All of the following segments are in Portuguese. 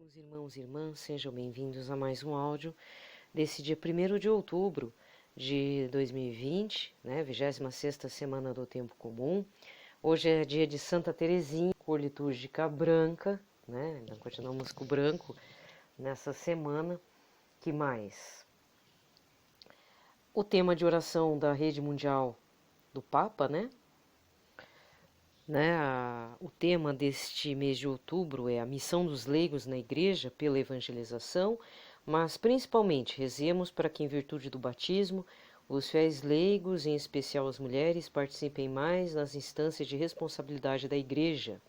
Caríssimos irmãos e irmãs, sejam bem-vindos a mais um áudio desse dia 1º de outubro de 2020, né, 26ª semana do Tempo Comum. Hoje é dia de Santa Teresinha, cor litúrgica branca, né, ainda continuamos com o branco nessa semana. Que mais? O tema de oração da Rede Mundial do Papa, o tema deste mês de outubro é a missão dos leigos na Igreja pela evangelização, mas principalmente rezemos para que, em virtude do batismo, os fiéis leigos, em especial as mulheres, participem mais nas instâncias de responsabilidade da Igreja.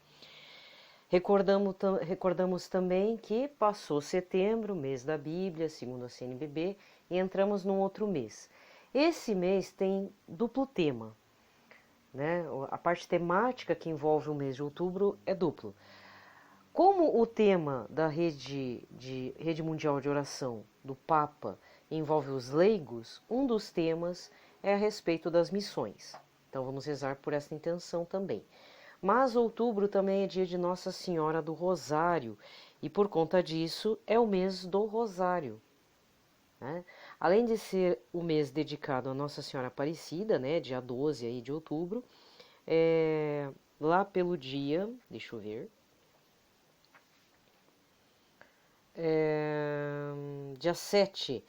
Recordamos também que passou setembro, mês da Bíblia, segundo a CNBB, e entramos num outro mês. Esse mês tem duplo tema. A parte temática que envolve o mês de outubro é duplo. Como o tema da Rede Mundial de Oração do Papa envolve os leigos, um dos temas é a respeito das missões. Então vamos rezar por essa intenção também. Mas outubro também é dia de Nossa Senhora do Rosário e por conta disso é o mês do Rosário. Além de ser o mês dedicado a Nossa Senhora Aparecida, dia 12 aí de outubro, lá pelo dia, deixa eu ver, dia 7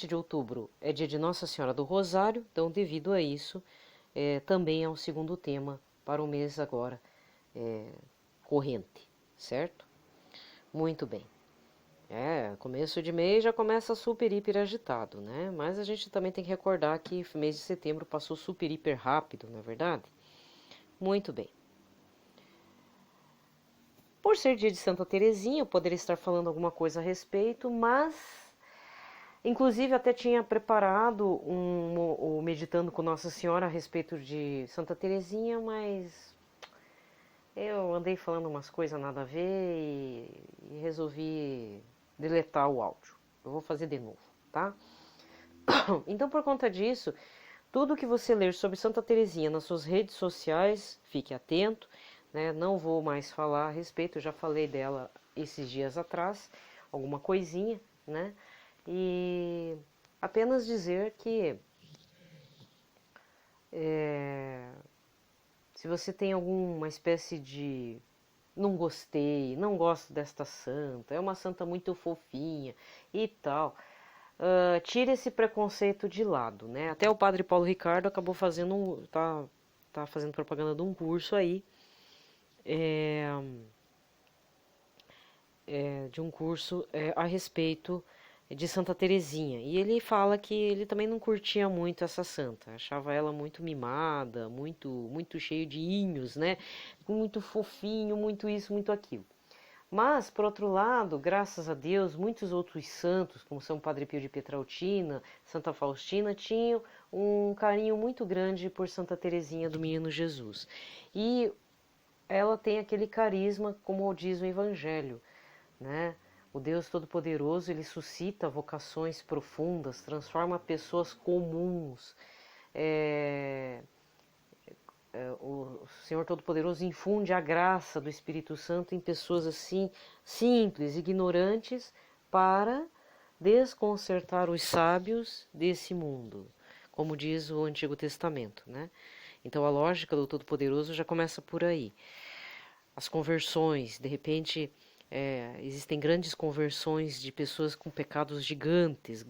de outubro é dia de Nossa Senhora do Rosário, então devido a isso, também é um segundo tema para o mês agora corrente, certo? Muito bem. Começo de mês já começa super, hiper agitado, Mas a gente também tem que recordar que o mês de setembro passou super, hiper rápido, não é verdade? Muito bem. Por ser dia de Santa Teresinha, eu poderia estar falando alguma coisa a respeito, mas inclusive até tinha preparado o Meditando com Nossa Senhora a respeito de Santa Teresinha, mas eu andei falando umas coisas nada a ver e resolvi deletar o áudio. Eu vou fazer de novo, tá? Então, por conta disso, tudo que você ler sobre Santa Teresinha nas suas redes sociais, fique atento, Não vou mais falar a respeito, eu já falei dela esses dias atrás, alguma coisinha, E apenas dizer que se você tem alguma espécie de não gostei, não gosto desta santa, é uma santa muito fofinha e tal, tire esse preconceito de lado, Até o padre Paulo Ricardo acabou fazendo, tá fazendo propaganda de um curso aí, a respeito de Santa Teresinha. E ele fala que ele também não curtia muito essa santa, achava ela muito mimada, muito cheio de inhos, Muito fofinho, muito isso, muito aquilo. Mas, por outro lado, graças a Deus, muitos outros santos, como São Padre Pio de Pietrautina, Santa Faustina, tinham um carinho muito grande por Santa Teresinha do Menino Jesus. E ela tem aquele carisma, como diz o Evangelho, O Deus Todo-Poderoso, ele suscita vocações profundas, transforma pessoas comuns. O Senhor Todo-Poderoso infunde a graça do Espírito Santo em pessoas assim, simples, ignorantes, para desconcertar os sábios desse mundo, como diz o Antigo Testamento, Então a lógica do Todo-Poderoso já começa por aí. As conversões, de repente, existem grandes conversões de pessoas com pecados gigantes,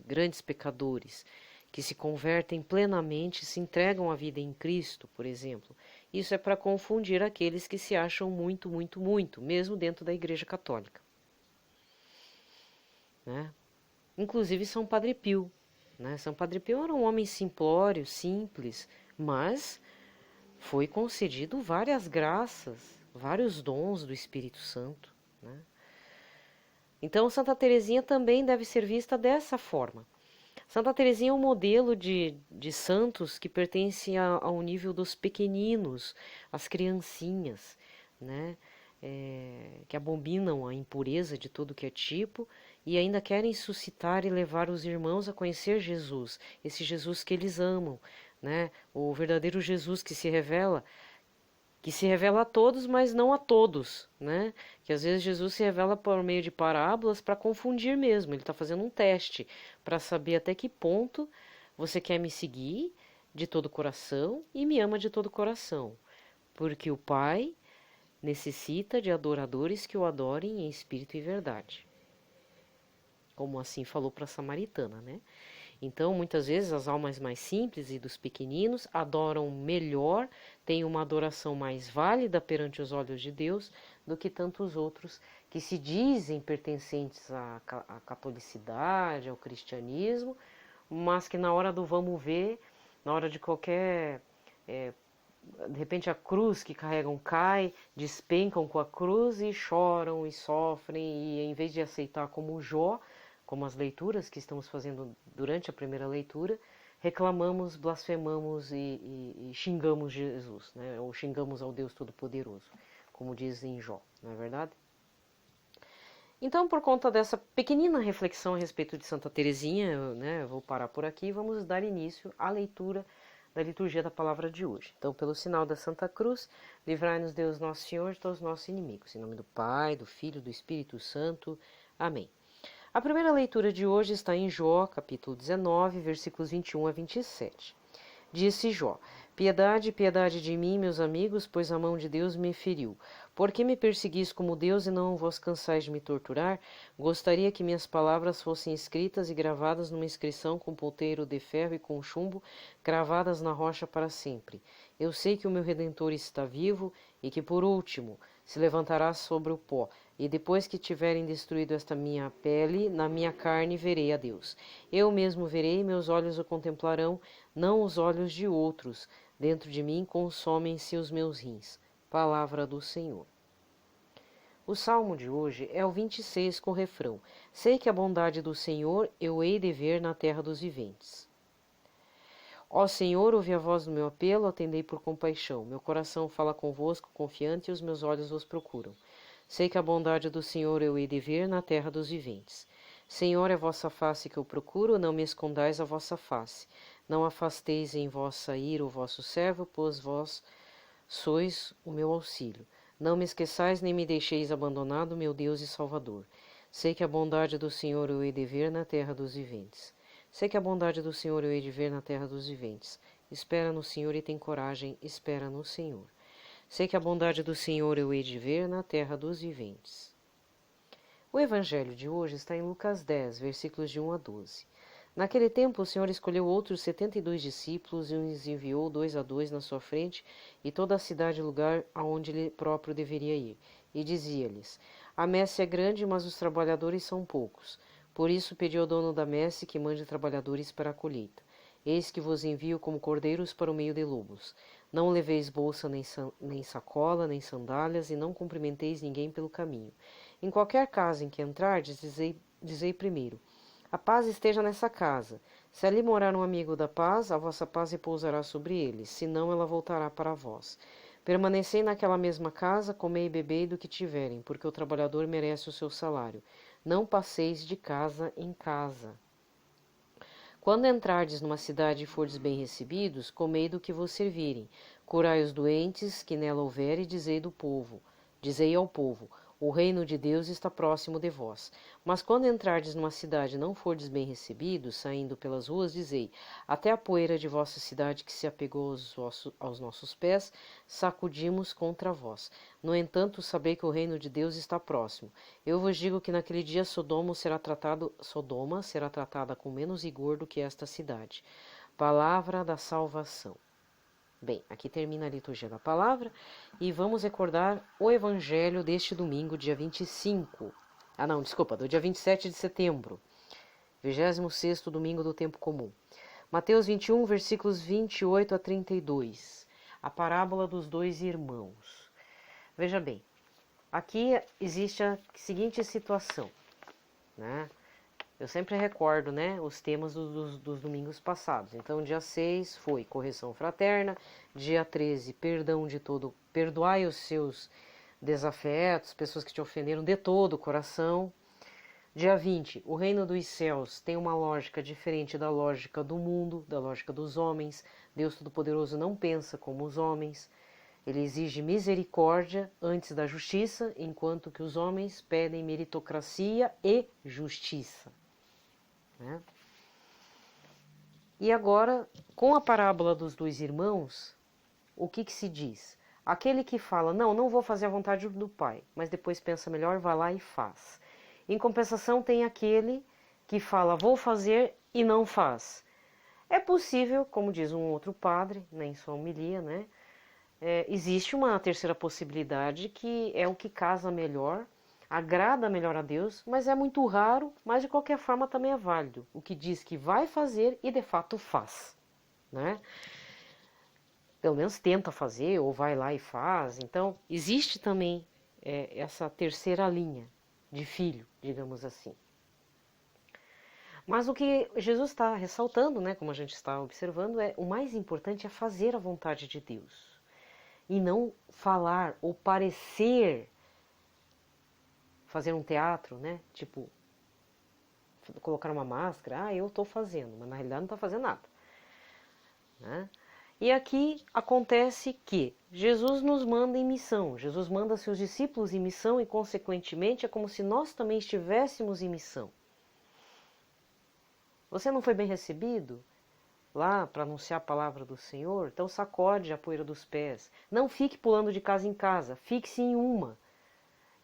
grandes pecadores, que se convertem plenamente, se entregam a vida em Cristo, por exemplo. Isso é para confundir aqueles que se acham muito, mesmo dentro da Igreja Católica. Inclusive São Padre Pio. São Padre Pio era um homem simplório, simples, mas foi concedido várias graças, vários dons do Espírito Santo. Então, Santa Teresinha também deve ser vista dessa forma. Santa Teresinha é um modelo de santos que pertence ao nível dos pequeninos, as criancinhas, que abominam a impureza de todo que é tipo e ainda querem suscitar e levar os irmãos a conhecer Jesus, esse Jesus que eles amam, O verdadeiro Jesus que se revela que se revela a todos, mas não a todos, né? Que às vezes Jesus se revela por meio de parábolas para confundir mesmo. Ele está fazendo um teste para saber até que ponto você quer me seguir de todo o coração e me ama de todo o coração. Porque o Pai necessita de adoradores que o adorem em espírito e verdade. Como assim falou para a samaritana, né? Então, muitas vezes, as almas mais simples e dos pequeninos adoram melhor, têm uma adoração mais válida perante os olhos de Deus do que tantos outros que se dizem pertencentes à catolicidade, ao cristianismo, mas que na hora do vamos ver, na hora de qualquer. De repente a cruz que carregam cai, despencam com a cruz e choram e sofrem, e em vez de aceitar como Jó, como as leituras que estamos fazendo durante a primeira leitura, reclamamos, blasfemamos e xingamos Jesus, né? Ou xingamos ao Deus Todo-Poderoso, como diz em Jó, não é verdade? Então, por conta dessa pequenina reflexão a respeito de Santa Teresinha, né, eu vou parar por aqui e vamos dar início à leitura da liturgia da palavra de hoje. Então, pelo sinal da Santa Cruz, livrai-nos Deus Nosso Senhor de todos os nossos inimigos. Em nome do Pai, do Filho e do Espírito Santo. Amém. A primeira leitura de hoje está em Jó, capítulo 19, versículos 21 a 27. Disse Jó: Piedade, piedade de mim, meus amigos, pois a mão de Deus me feriu. Por que me perseguis como Deus e não vos cansais de me torturar? Gostaria que minhas palavras fossem escritas e gravadas numa inscrição com ponteiro de ferro e com chumbo, cravadas na rocha para sempre. Eu sei que o meu Redentor está vivo e que, por último, se levantará sobre o pó. E depois que tiverem destruído esta minha pele, na minha carne verei a Deus. Eu mesmo verei, meus olhos o contemplarão, não os olhos de outros. Dentro de mim consomem-se os meus rins. Palavra do Senhor. O salmo de hoje é o 26 com o refrão: Sei que a bondade do Senhor eu hei de ver na terra dos viventes. Ó Senhor, ouvi a voz do meu apelo, atendei por compaixão. Meu coração fala convosco, confiante, e os meus olhos vos procuram. Sei que a bondade do Senhor eu hei de ver na terra dos viventes. Senhor, é vossa face que eu procuro, não me escondais a vossa face. Não afasteis em vossa ira o vosso servo, pois vós sois o meu auxílio. Não me esqueçais nem me deixeis abandonado, meu Deus e Salvador. Sei que a bondade do Senhor eu hei de ver na terra dos viventes. Sei que a bondade do Senhor eu hei de ver na terra dos viventes. Espera no Senhor e tem coragem, espera no Senhor. Sei que a bondade do Senhor eu hei de ver na terra dos viventes. O evangelho de hoje está em Lucas 10, versículos de 1 a 12. Naquele tempo, o Senhor escolheu outros 72 discípulos e os enviou 2 a 2 na sua frente e toda a cidade e lugar aonde ele próprio deveria ir. E dizia-lhes: A messe é grande, mas os trabalhadores são poucos. Por isso pediu ao dono da messe que mande trabalhadores para a colheita. Eis que vos envio como cordeiros para o meio de lobos. Não leveis bolsa, nem sacola, nem sandálias, e não cumprimenteis ninguém pelo caminho. Em qualquer casa em que entrardes, dizei primeiro: a paz esteja nessa casa. Se ali morar um amigo da paz, a vossa paz repousará sobre ele, senão ela voltará para vós. Permanecei naquela mesma casa, comei e bebei do que tiverem, porque o trabalhador merece o seu salário. Não passeis de casa em casa. Quando entrardes numa cidade e fordes bem recebidos, comei do que vos servirem. Curai os doentes que nela houver e dizei ao povo, o reino de Deus está próximo de vós. Mas quando entrardes numa cidade e não fordes bem recebidos, saindo pelas ruas, dizei, até a poeira de vossa cidade que se apegou aos nossos pés, sacudimos contra vós. No entanto, sabei que o reino de Deus está próximo. Eu vos digo que naquele dia Sodoma será tratada com menos rigor do que esta cidade. Palavra da salvação. Bem, aqui termina a liturgia da palavra e vamos recordar o evangelho deste domingo, dia 25. Do dia 27 de setembro, 26º domingo do tempo comum. Mateus 21, versículos 28 a 32. A parábola dos dois irmãos. Veja bem, aqui existe a seguinte situação, né? Eu sempre recordo, né, os temas dos domingos passados. Então, dia 6 foi correção fraterna, dia 13, perdoai os seus desafetos, pessoas que te ofenderam de todo o coração. Dia 20, o reino dos céus tem uma lógica diferente da lógica do mundo, da lógica dos homens. Deus Todo-Poderoso não pensa como os homens. Ele exige misericórdia antes da justiça, enquanto que os homens pedem meritocracia e justiça, né? E agora, com a parábola dos dois irmãos, o que se diz? Aquele que fala, não vou fazer a vontade do Pai, mas depois pensa melhor, vai lá e faz. Em compensação, tem aquele que fala, vou fazer e não faz. É possível, como diz um outro padre, em sua homilia, né? Existe uma terceira possibilidade que é o que casa melhor, agrada melhor a Deus, mas é muito raro, mas de qualquer forma também é válido. O que diz que vai fazer e de fato faz, né? Pelo menos tenta fazer ou vai lá e faz. Então, existe também essa terceira linha de filho, digamos assim. Mas o que Jesus está ressaltando, né, como a gente está observando, o mais importante é fazer a vontade de Deus. E não falar ou parecer fazer um teatro, né? Tipo, colocar uma máscara, eu estou fazendo, mas na realidade não está fazendo nada, né? E aqui acontece que Jesus nos manda em missão, Jesus manda seus discípulos em missão e, consequentemente, é como se nós também estivéssemos em missão. Você não foi bem recebido lá para anunciar a palavra do Senhor? Então sacode a poeira dos pés. Não fique pulando de casa em casa, fixe em uma.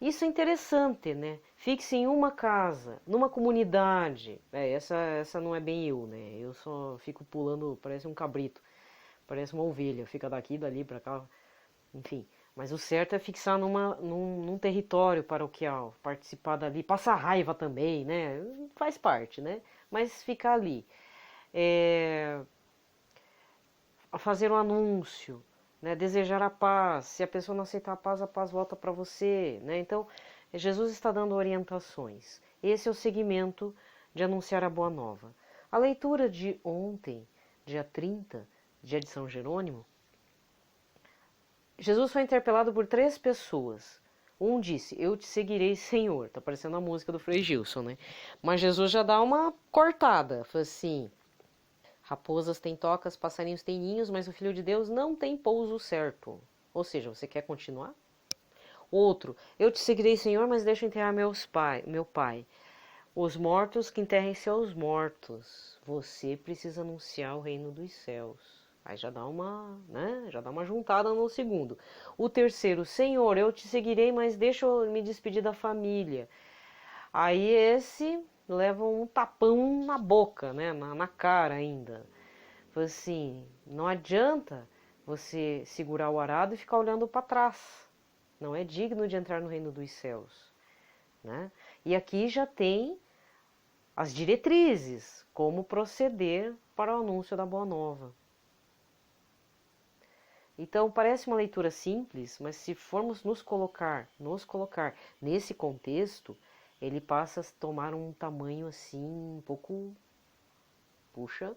Isso é interessante, né? Fixe em uma casa, numa comunidade. Essa não é bem eu, né? Eu só fico pulando, parece um cabrito. Parece uma ovelha, fica daqui, dali para cá, enfim. Mas o certo é fixar num território paroquial, participar dali, passar raiva também, né? Faz parte, né? Mas ficar ali. Fazer um anúncio, né? Desejar a paz. Se a pessoa não aceitar a paz volta para você, né? Então, Jesus está dando orientações. Esse é o segmento de anunciar a boa nova. A leitura de ontem, dia 30, dia de São Jerônimo, Jesus foi interpelado por 3 pessoas. Um disse, eu te seguirei, Senhor. Tá parecendo a música do Frei Gilson, né? Mas Jesus já dá uma cortada. Fala assim, raposas têm tocas, passarinhos têm ninhos, mas o Filho de Deus não tem pouso certo. Ou seja, você quer continuar? Outro, eu te seguirei, Senhor, mas deixa eu enterrar meu pai. Os mortos que enterrem-se aos mortos. Você precisa anunciar o reino dos céus. Aí já dá uma, né? Já dá uma juntada no segundo. O terceiro, Senhor, eu te seguirei, mas deixa eu me despedir da família. Aí esse leva um tapão na boca, né? Na cara ainda. Assim, não adianta você segurar o arado e ficar olhando para trás. Não é digno de entrar no reino dos céus, né? E aqui já tem as diretrizes, como proceder para o anúncio da Boa Nova. Então, parece uma leitura simples, mas se formos nos colocar nesse contexto, ele passa a tomar um tamanho assim, um pouco, puxa,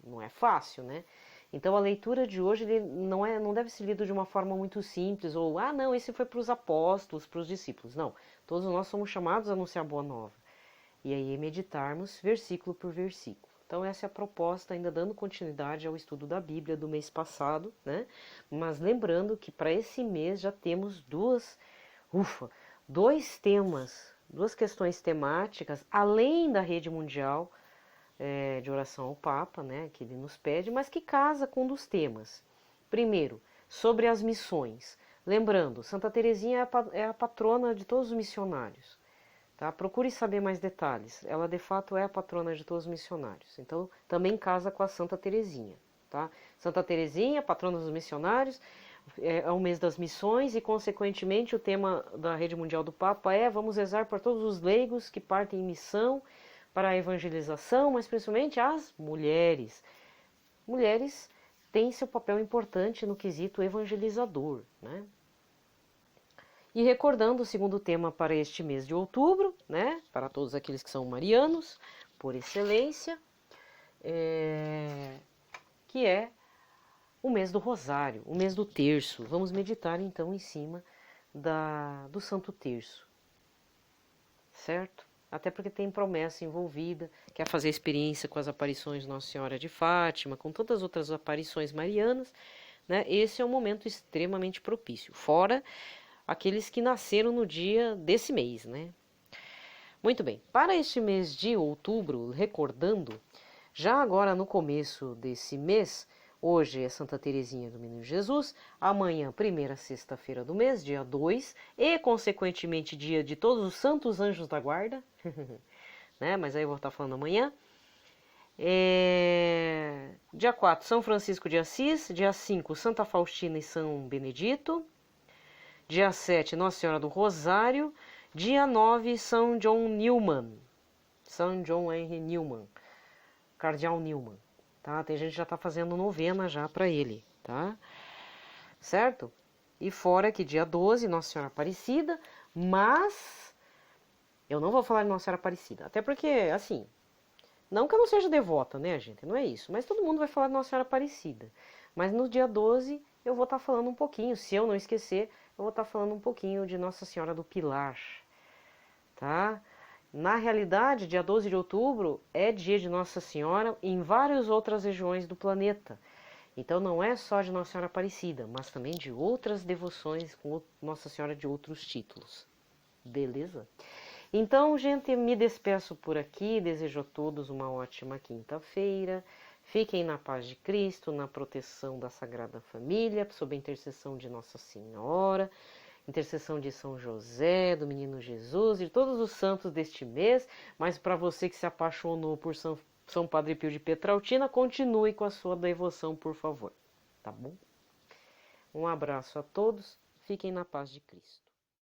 não é fácil, né? Então, a leitura de hoje ele não deve ser lido de uma forma muito simples, ou, não, esse foi para os apóstolos, para os discípulos. Não, todos nós somos chamados a anunciar a Boa Nova. E aí meditarmos versículo por versículo. Então essa é a proposta, ainda dando continuidade ao estudo da Bíblia do mês passado, né? Mas lembrando que para esse mês já temos dois temas, duas questões temáticas, além da rede mundial de oração ao Papa, né? Que ele nos pede, mas que casa com um dos temas. Primeiro, sobre as missões. Lembrando, Santa Teresinha é a patrona de todos os missionários. Tá? Procure saber mais detalhes. Ela, de fato, é a patrona de todos os missionários. Então, também casa com a Santa Teresinha. Tá? Santa Teresinha, patrona dos missionários, é o mês das missões e, consequentemente, o tema da Rede Mundial do Papa é vamos rezar por todos os leigos que partem em missão para a evangelização, mas principalmente as mulheres. Mulheres têm seu papel importante no quesito evangelizador, né? E recordando o segundo tema para este mês de outubro, né, para todos aqueles que são marianos, por excelência, que é o mês do Rosário, o mês do Terço. Vamos meditar então em cima do Santo Terço, certo? Até porque tem promessa envolvida, quer fazer experiência com as aparições de Nossa Senhora de Fátima, com todas as outras aparições marianas, né? Esse é um momento extremamente propício, fora aqueles que nasceram no dia desse mês, né? Muito bem, para este mês de outubro, recordando, já agora no começo desse mês, hoje é Santa Teresinha do Menino Jesus, amanhã, primeira sexta-feira do mês, dia 2, e consequentemente dia de todos os santos anjos da guarda, né? Mas aí eu vou estar falando amanhã. Dia 4, São Francisco de Assis, dia 5, Santa Faustina e São Benedito, dia 7, Nossa Senhora do Rosário, dia 9, São John Newman, São John Henry Newman, Cardeal Newman, tá? Tem gente que já tá fazendo novena já para ele, tá? Certo? E fora que dia 12, Nossa Senhora Aparecida, mas eu não vou falar de Nossa Senhora Aparecida, até porque, assim, não que eu não seja devota, né, gente? Não é isso, mas todo mundo vai falar de Nossa Senhora Aparecida. Mas no dia 12 eu vou estar falando um pouquinho, se eu não esquecer, eu vou estar falando um pouquinho de Nossa Senhora do Pilar, tá? Na realidade, dia 12 de outubro é dia de Nossa Senhora em várias outras regiões do planeta. Então não é só de Nossa Senhora Aparecida, mas também de outras devoções com Nossa Senhora de outros títulos. Beleza? Então, gente, me despeço por aqui, desejo a todos uma ótima quinta-feira. Fiquem na paz de Cristo, na proteção da Sagrada Família, sob a intercessão de Nossa Senhora, intercessão de São José, do Menino Jesus e de todos os santos deste mês. Mas para você que se apaixonou por São Padre Pio de Pietrautina, continue com a sua devoção, por favor. Tá bom? Um abraço a todos, fiquem na paz de Cristo.